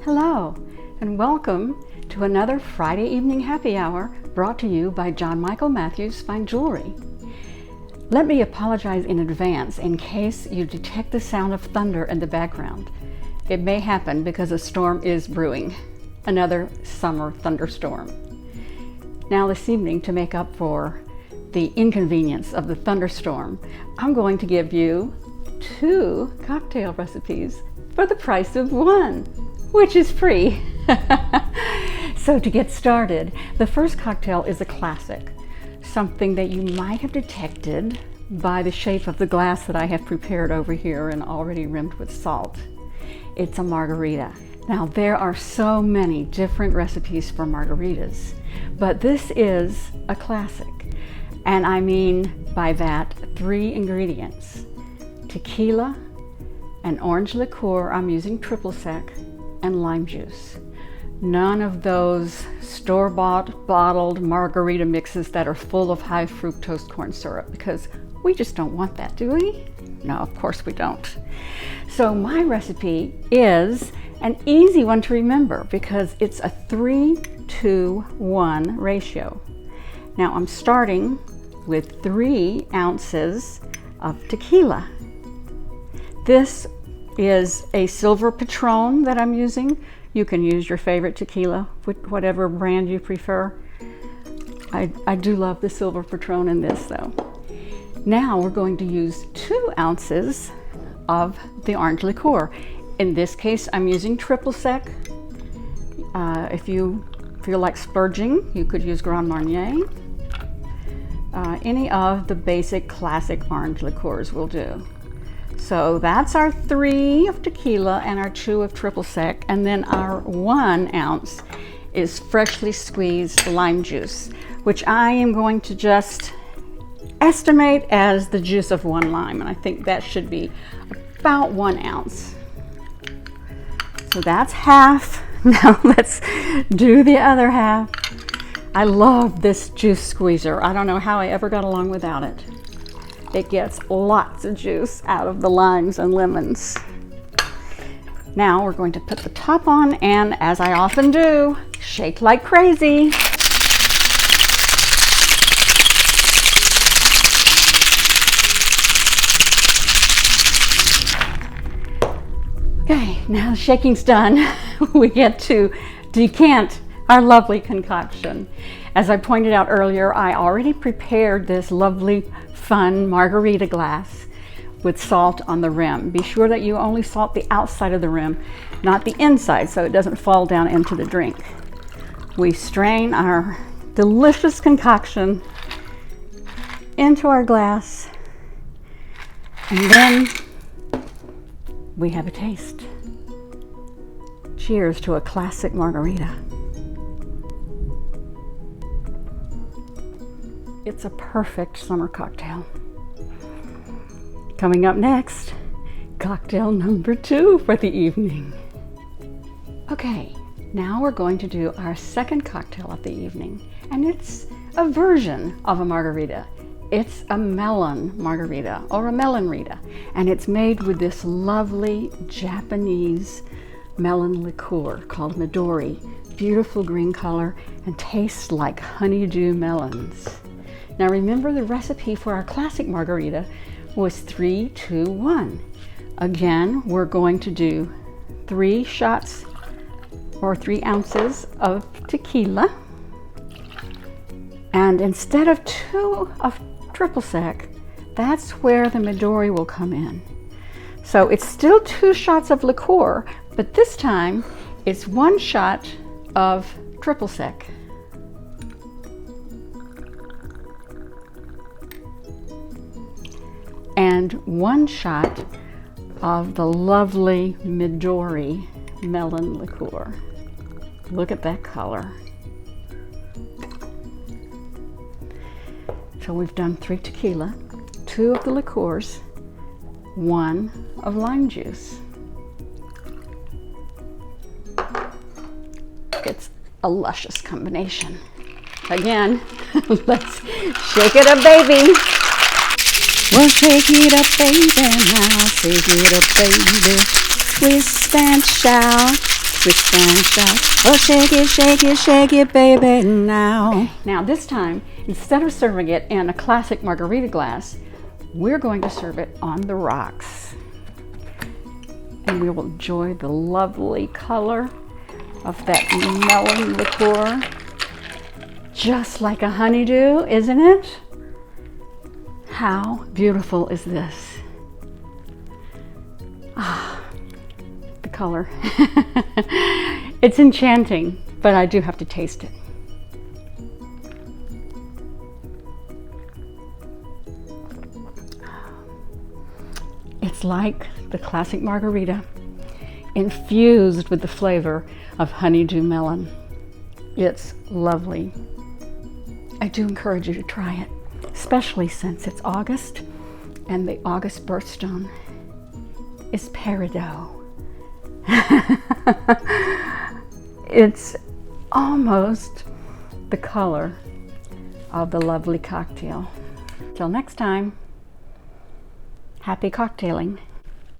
Hello, and welcome to another Friday evening happy hour brought to you by John Michael Matthews Fine Jewelry. Let me apologize in advance in case you detect the sound of thunder in the background. It may happen because a storm is brewing, another summer thunderstorm. Now this evening, to make up for the inconvenience of the thunderstorm, I'm going to give you 2 cocktail recipes for the price of 1. Which is free. So to get started, the first cocktail is a classic, something that you might have detected by the shape of the glass that I have prepared over here and already rimmed with salt. It's a margarita. Now there are so many different recipes for margaritas, but this is a classic. And I mean by that 3 ingredients: tequila, an orange liqueur, I'm using triple sec, and lime juice. None of those store-bought bottled margarita mixes that are full of high fructose corn syrup, because we just don't want that, do we? No, of course we don't. So my recipe is an easy one to remember because it's a 3-to-1 ratio. Now I'm starting with 3 ounces of tequila. This is a silver Patron that I'm using. You can use your favorite tequila with whatever brand you prefer. I do love the silver Patron in this though. Now we're going to use 2 ounces of the orange liqueur. In this case, I'm using triple sec. If you feel like splurging, you could use Grand Marnier. Any of the basic classic orange liqueurs will do. So that's our 3 of tequila and our 2 of triple sec, and then our 1 ounce is freshly squeezed lime juice, which I am going to just estimate as the juice of 1 lime, and I think that should be about 1 ounce. So that's half. Now let's do the other half. I love this juice squeezer. I don't know how I ever got along without it. It gets lots of juice out of the limes and lemons. Now we're going to put the top on, and as I often do, shake like crazy. Okay, now the shaking's done. We get to decant our lovely concoction. As I pointed out earlier, I already prepared this lovely fun margarita glass with salt on the rim. Be sure that you only salt the outside of the rim, not the inside, so it doesn't fall down into the drink. We strain our delicious concoction into our glass, and then we have a taste. Cheers to a classic margarita. It's a perfect summer cocktail. Coming up next, cocktail number 2 for the evening. Okay, now we're going to do our second cocktail of the evening, and it's a version of a margarita. It's a melon margarita or a melonrita, and it's made with this lovely Japanese melon liqueur called Midori. Beautiful green color and tastes like honeydew melons. Now remember, the recipe for our classic margarita was 3-to-1. Again, we're going to do 3 shots or 3 ounces of tequila. And instead of 2 of triple sec, that's where the Midori will come in. So it's still 2 shots of liqueur, but this time it's 1 shot of triple sec. And 1 shot of the lovely Midori melon liqueur. Look at that color. So we've done 3 tequila, 2 of the liqueurs, 1 of lime juice. It's a luscious combination. Again, let's shake it up, baby. Well, shake it up, baby, now shake it up, baby. Twist and shout, twist and shout. Oh, shake it, baby, now. Now this time, instead of serving it in a classic margarita glass, we're going to serve it on the rocks. And we will enjoy the lovely color of that melon liqueur. Just like a honeydew, isn't it? How beautiful is this? Ah, the color. It's enchanting, but I do have to taste it. It's like the classic margarita, infused with the flavor of honeydew melon. It's lovely. I do encourage you to try it, especially since it's August and the August birthstone is peridot. It's almost the color of the lovely cocktail. Till next time, happy cocktailing.